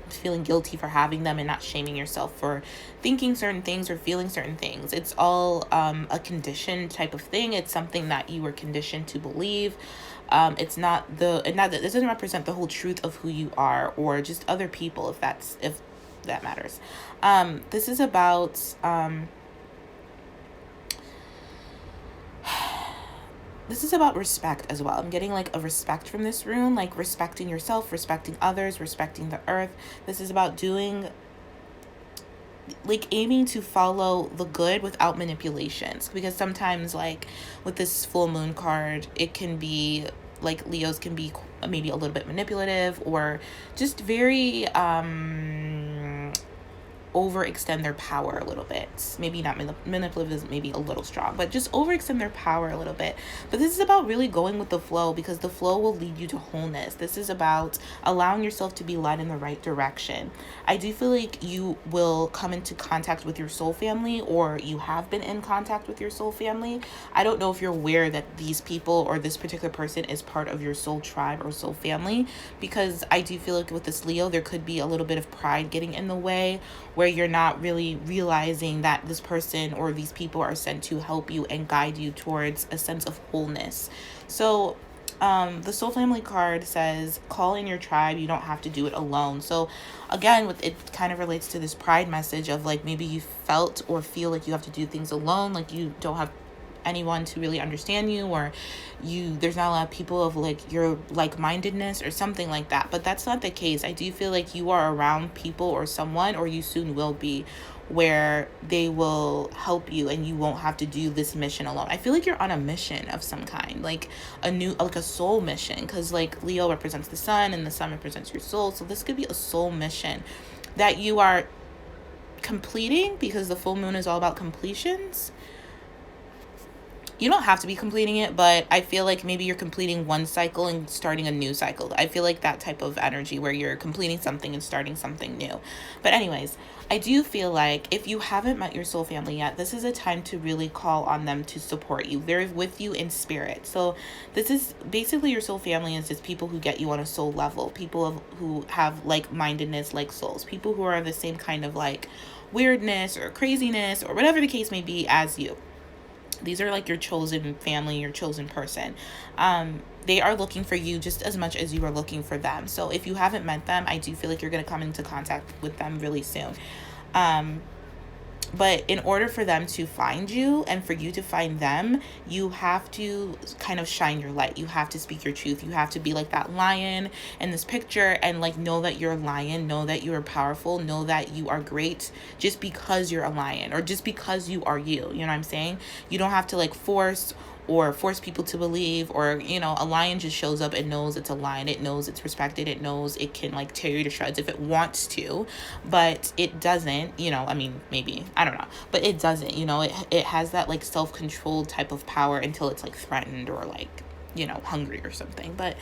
feeling guilty for having them, and not shaming yourself for thinking certain things or feeling certain things. It's all a conditioned type of thing. It's something that you were conditioned to believe. This doesn't represent the whole truth of who you are, or just other people, if that matters. This is about this is about respect as well. I'm getting like a respect from this rune, like respecting yourself, respecting others, respecting the earth. This is about aiming to follow the good without manipulations, because sometimes like with this full moon card, it can be like Leos can be maybe a little bit manipulative, or just very overextend their power a little bit. Maybe not manipulative is maybe a little strong, but just overextend their power a little bit. But this is about really going with the flow, because the flow will lead you to wholeness. This is about allowing yourself to be led in the right direction. I do feel like you will come into contact with your soul family, or you have been in contact with your soul family. I don't know if you're aware that these people or this particular person is part of your soul tribe or soul family, because I do feel like with this Leo, there could be a little bit of pride getting in the way, where you're not really realizing that this person or these people are sent to help you and guide you towards a sense of wholeness. So the soul family card says, call in your tribe. You don't have to do it alone. So again, it kind of relates to this pride message of like, maybe you felt or feel like you have to do things alone, like you don't have anyone to really understand you, or there's not a lot of people of like your like-mindedness or something like that. But that's not the case. I do feel like you are around people or someone, or you soon will be, where they will help you and you won't have to do this mission alone. I feel like you're on a mission of some kind, like a soul mission, because like Leo represents the sun and the sun represents your soul. So this could be a soul mission that you are completing, because the full moon is all about completions. You don't have to be completing it, but I feel like maybe you're completing one cycle and starting a new cycle. I feel like that type of energy where you're completing something and starting something new. But anyways, I do feel like if you haven't met your soul family yet, this is a time to really call on them to support you. They're with you in spirit. So this is basically, your soul family is just people who get you on a soul level, people who have like-mindedness, like souls, people who are the same kind of like weirdness or craziness or whatever the case may be as you. These are like your chosen family, your chosen person. They are looking for you just as much as you are looking for them. So if you haven't met them, I do feel like you're going to come into contact with them really soon. But in order for them to find you and for you to find them, you have to kind of shine your light. You have to speak your truth. You have to be like that lion in this picture and like know that you're a lion, know that you are powerful, know that you are great just because you're a lion, or just because you are you. You know what I'm saying? You don't have to like force people to believe, or a lion just shows up and knows it's a lion. It knows it's respected. It knows it can like tear you to shreds if it wants to, but it doesn't. I mean, maybe, I don't know, but it doesn't. It has that like self-controlled type of power until it's like threatened or like hungry or something. But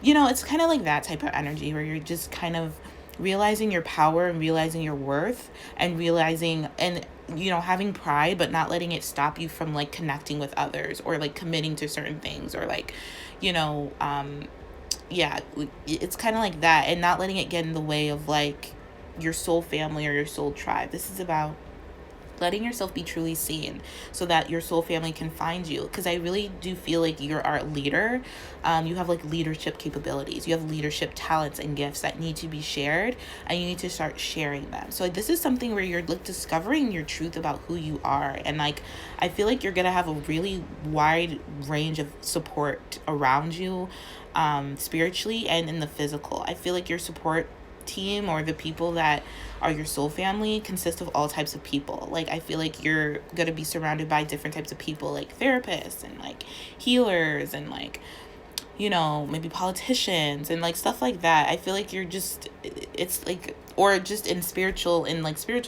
it's kind of like that type of energy where you're just kind of realizing your power and realizing your worth, and realizing, and having pride, but not letting it stop you from like connecting with others, or like committing to certain things, or like, yeah, it's kind of like that, and not letting it get in the way of like your soul family or your soul tribe. This is about letting yourself be truly seen so that your soul family can find you, because I really do feel like you're our leader. You have like leadership capabilities, you have leadership talents and gifts that need to be shared, and you need to start sharing them. So this is something where you're like discovering your truth about who you are, and like I feel like you're gonna have a really wide range of support around you, spiritually and in the physical. I feel like your support team, or the people that are your soul family, consist of all types of people. Like I feel like you're going to be surrounded by different types of people, like therapists and like healers and like maybe politicians and like stuff like that. I feel like it's like, or just in spiritual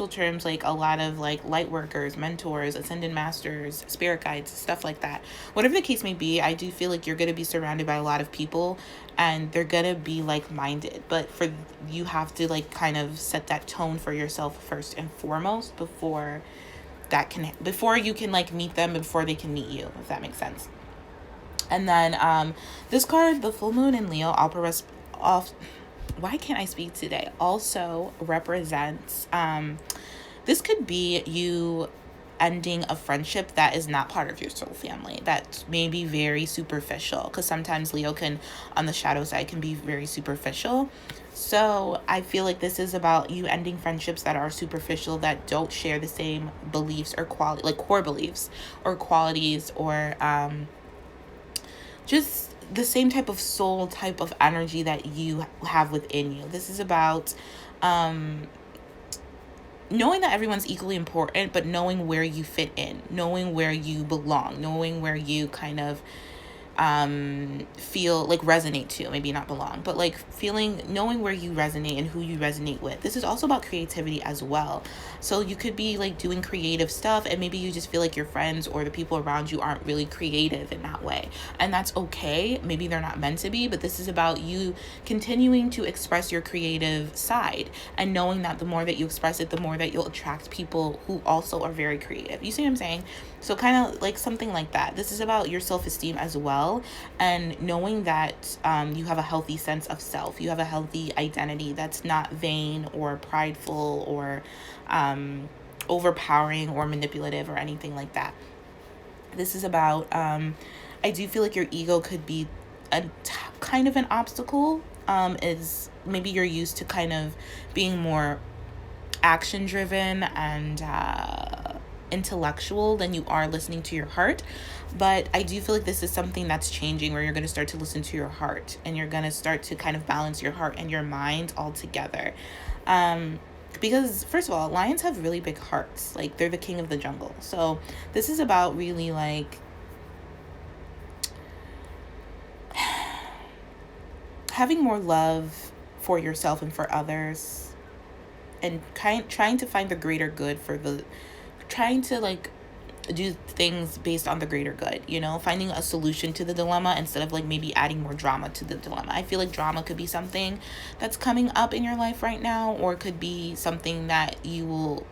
terms, like a lot of like light workers, mentors, ascended masters, spirit guides, stuff like that. Whatever the case may be, I do feel like you're going to be surrounded by a lot of people, and they're going to be like-minded. But you have to like kind of set that tone for yourself first and foremost before you can like meet them, before they can meet you, if that makes sense. And then this card, the full moon in Leo, why can't I speak today? Also represents, this could be you ending a friendship that is not part of your soul family, that may be very superficial, because sometimes Leo on the shadow side, can be very superficial. So I feel like this is about you ending friendships that are superficial, that don't share the same beliefs or like core beliefs or qualities, or just the same type of soul type of energy that you have within you. This is about knowing that everyone's equally important, but knowing where you fit in, knowing where you belong, knowing where you kind of feel like resonate to, maybe not belong, but like knowing where you resonate and who you resonate with. This is also about creativity as well. So you could be like doing creative stuff, and maybe you just feel like your friends or the people around you aren't really creative in that way, and that's okay. Maybe they're not meant to be, but this is about you continuing to express your creative side, and knowing that the more that you express it, the more that you'll attract people who also are very creative. You see what I'm saying? So kind of like something like that. This is about your self-esteem as well, and knowing that you have a healthy sense of self. You have a healthy identity that's not vain or prideful or overpowering or manipulative or anything like that. This is about, I do feel like your ego could be kind of an obstacle. Is maybe you're used to kind of being more action driven and intellectual than you are listening to your heart. But I do feel like this is something that's changing, where you're going to start to listen to your heart, and you're going to start to kind of balance your heart and your mind all together. Because first of all, lions have really big hearts. Like they're the king of the jungle. So this is about really like having more love for yourself and for others, and trying to find the greater good trying to like do things based on the greater good, finding a solution to the dilemma instead of like maybe adding more drama to the dilemma. I feel like drama could be something that's coming up in your life right now, or could be something that you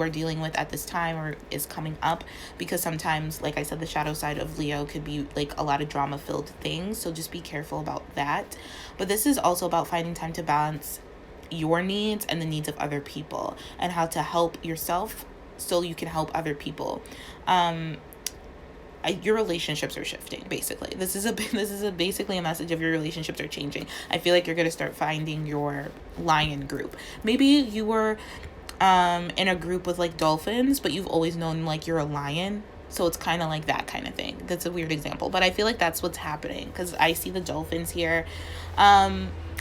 are dealing with at this time, or is coming up, because sometimes, like I said, the shadow side of Leo could be like a lot of drama filled things. So just be careful about that. But this is also about finding time to balance your needs and the needs of other people, and how to help yourself so you can help other people. Your relationships are shifting, basically. This is basically a message of your relationships are changing. I feel like you're going to start finding your lion group. Maybe you were in a group with like dolphins, but you've always known like you're a lion. So it's kind of like that kind of thing. That's a weird example, but I feel like that's what's happening, because I see the dolphins here.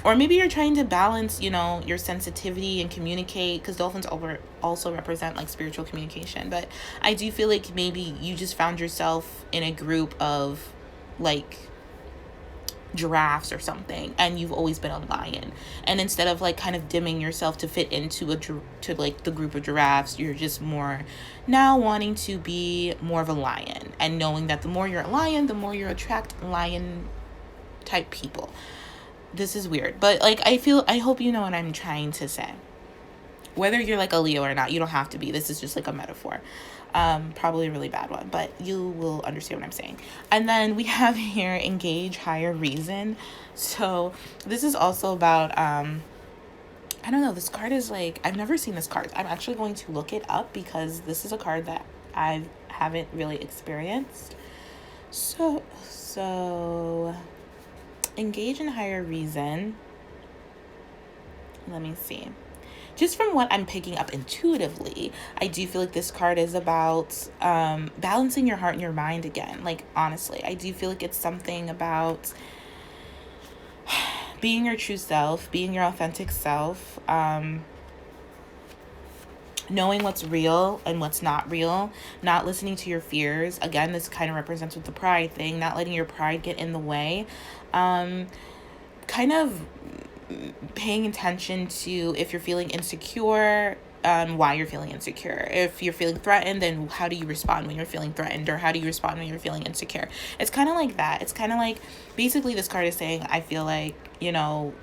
Or maybe you're trying to balance, your sensitivity and communicate, because dolphins also represent like spiritual communication. But I do feel like maybe you just found yourself in a group of like giraffes or something, and you've always been a lion, and instead of like kind of dimming yourself to fit into like the group of giraffes, you're just more now wanting to be more of a lion, and knowing that the more you're a lion, the more you attract lion type people. this is weird, but like I hope you know what I'm trying to say. Whether you're like a Leo or not, you don't have to be. This is just like a metaphor. Probably a really bad one, but you will understand what I'm saying. And then we have here engage higher reason. So this is also about I don't know, this card is like, I've never seen this card. I'm actually going to look it up because this is a card that I haven't really experienced. So engage in higher reason. Let me see. Just from what I'm picking up intuitively, I do feel like this card is about balancing your heart and your mind again. Like, honestly, I do feel like it's something about being your true self, being your authentic self, knowing what's real and what's not real, not listening to your fears. Again, this kind of represents with the pride thing, not letting your pride get in the way. Kind of paying attention to if you're feeling insecure, why you're feeling insecure. If you're feeling threatened, then how do you respond when you're feeling threatened, or how do you respond when you're feeling insecure? It's kind of like that. It's kind of like, basically this card is saying, I feel like, you know,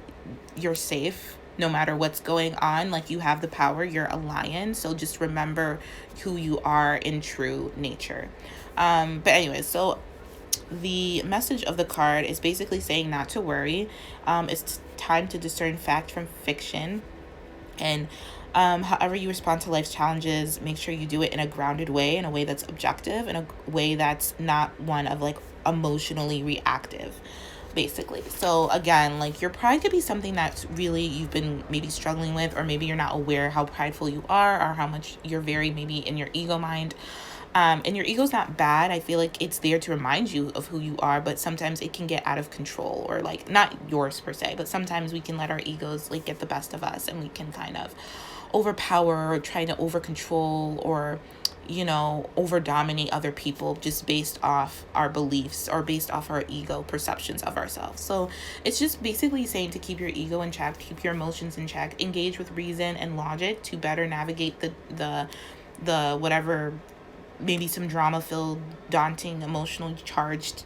you're safe no matter what's going on. Like, you have the power, you're a lion, so just remember who you are in true nature. But anyway, so the message of the card is basically saying not to worry. It's time to discern fact from fiction. And however you respond to life's challenges, make sure you do it in a grounded way, in a way that's objective, in a way that's not one of like emotionally reactive, basically. So again, like, your pride could be something that's really you've been maybe struggling with, or maybe you're not aware how prideful you are, or how much you're very maybe in your ego mind. And your ego's not bad. I feel like it's there to remind you of who you are, but sometimes it can get out of control, or like, not yours per se, but sometimes we can let our egos like get the best of us, and we can kind of overpower or try to over control, or, you know, over dominate other people just based off our beliefs or based off our ego perceptions of ourselves. So it's just basically saying to keep your ego in check, keep your emotions in check, engage with reason and logic to better navigate the whatever, maybe some drama-filled, daunting, emotionally charged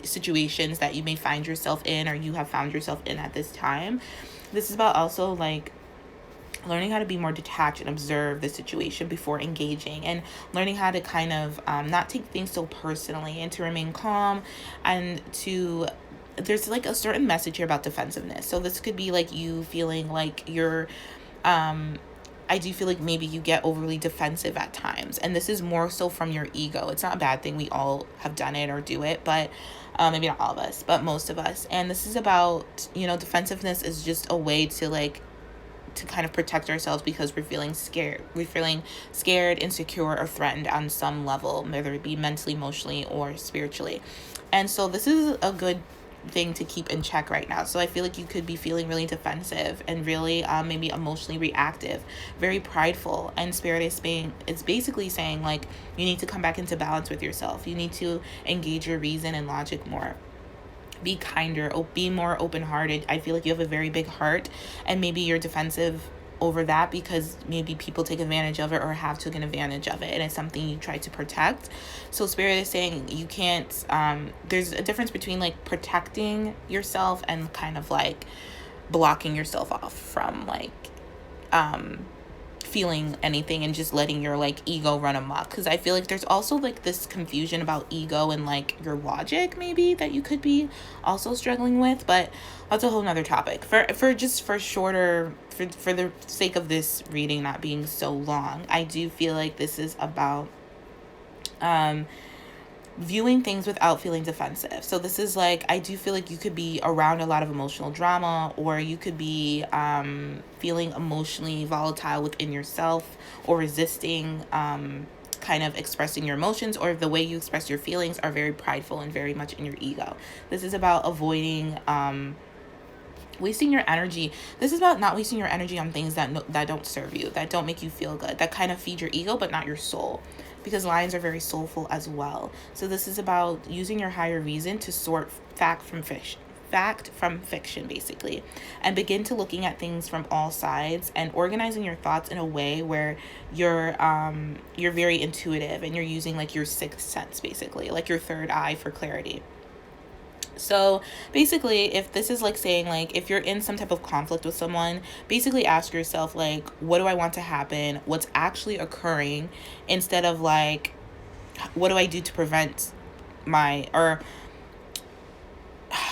situations that you may find yourself in, or you have found yourself in at this time. This is about also like learning how to be more detached and observe the situation before engaging, and learning how to kind of not take things so personally, and to remain calm, and to, there's like a certain message here about defensiveness. So this could be like you feeling like you're I do feel like maybe you get overly defensive at times, and this is more so from your ego. It's not a bad thing. We all have done it or do it, but maybe not all of us, but most of us. And this is about, you know, defensiveness is just a way to like, to kind of protect ourselves because we're feeling scared. We're feeling scared, insecure, or threatened on some level, whether it be mentally, emotionally, or spiritually. And so this is a good thing to keep in check right now. So I feel like you could be feeling really defensive and really maybe emotionally reactive, very prideful, and Spirit is being, it's basically saying like, you need to come back into balance with yourself. You need to engage your reason and logic more. Be kinder, be more open-hearted. I feel like you have a very big heart, and maybe you're defensive over that because maybe people take advantage of it or have taken advantage of it, and it's something you try to protect. So Spirit is saying you can't, there's a difference between like protecting yourself and kind of like blocking yourself off from like feeling anything and just letting your like ego run amok. Because I feel like there's also like this confusion about ego and like your logic maybe that you could be also struggling with, but that's a whole nother topic for shorter, for the sake of this reading not being so long. I do feel like this is about viewing things without feeling defensive. So this is like, I do feel like you could be around a lot of emotional drama, or you could be feeling emotionally volatile within yourself, or resisting kind of expressing your emotions, or the way you express your feelings are very prideful and very much in your ego. This is about avoiding wasting your energy. This is about not wasting your energy on things that don't serve you, that don't make you feel good, that kind of feed your ego but not your soul, because lions are very soulful as well. So this is about using your higher reason to sort fact from fiction basically, and begin to looking at things from all sides, and organizing your thoughts in a way where you're very intuitive, and you're using like your sixth sense, basically like your third eye for clarity. So basically, if this is like saying, like, if you're in some type of conflict with someone, basically ask yourself, like, what do I want to happen? What's actually occurring? Instead of like, what do I do to prevent or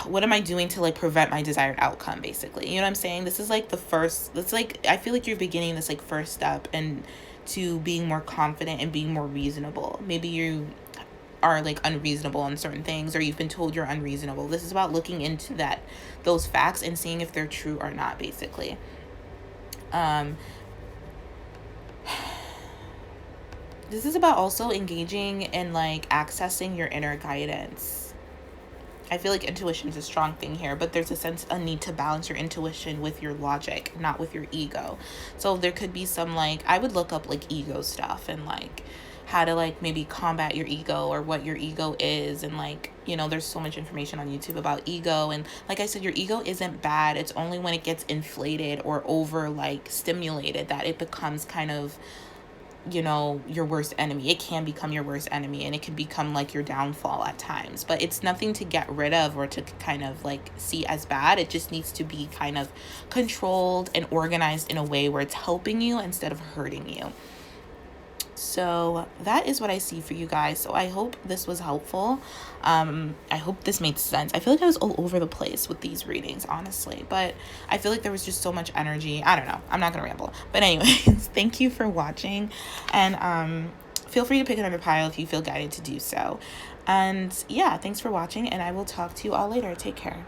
what am I doing to like prevent my desired outcome, basically? You know what I'm saying? This is like it's like, I feel like you're beginning this like first step and to being more confident and being more reasonable. Maybe you are like unreasonable on certain things, or you've been told you're unreasonable. This is about looking into those facts and seeing if they're true or not, basically. This is about also engaging in like accessing your inner guidance. I feel like intuition is a strong thing here, but there's a need to balance your intuition with your logic, not with your ego. So there could be some like, I would look up like ego stuff and like how to like maybe combat your ego or what your ego is. And like, you know, there's so much information on YouTube about ego. And like I said, your ego isn't bad. It's only when it gets inflated or over like stimulated that it becomes kind of, you know, your worst enemy. It can become your worst enemy, and it can become like your downfall at times, but it's nothing to get rid of or to kind of like see as bad. It just needs to be kind of controlled and organized in a way where it's helping you instead of hurting you. So that is what I see for you guys. So I hope this was helpful. I hope this made sense. I feel like I was all over the place with these readings, honestly, but I feel like there was just so much energy. I don't know. I'm not going to ramble. But anyways, thank you for watching. And feel free to pick another pile if you feel guided to do so. And yeah, thanks for watching. And I will talk to you all later. Take care.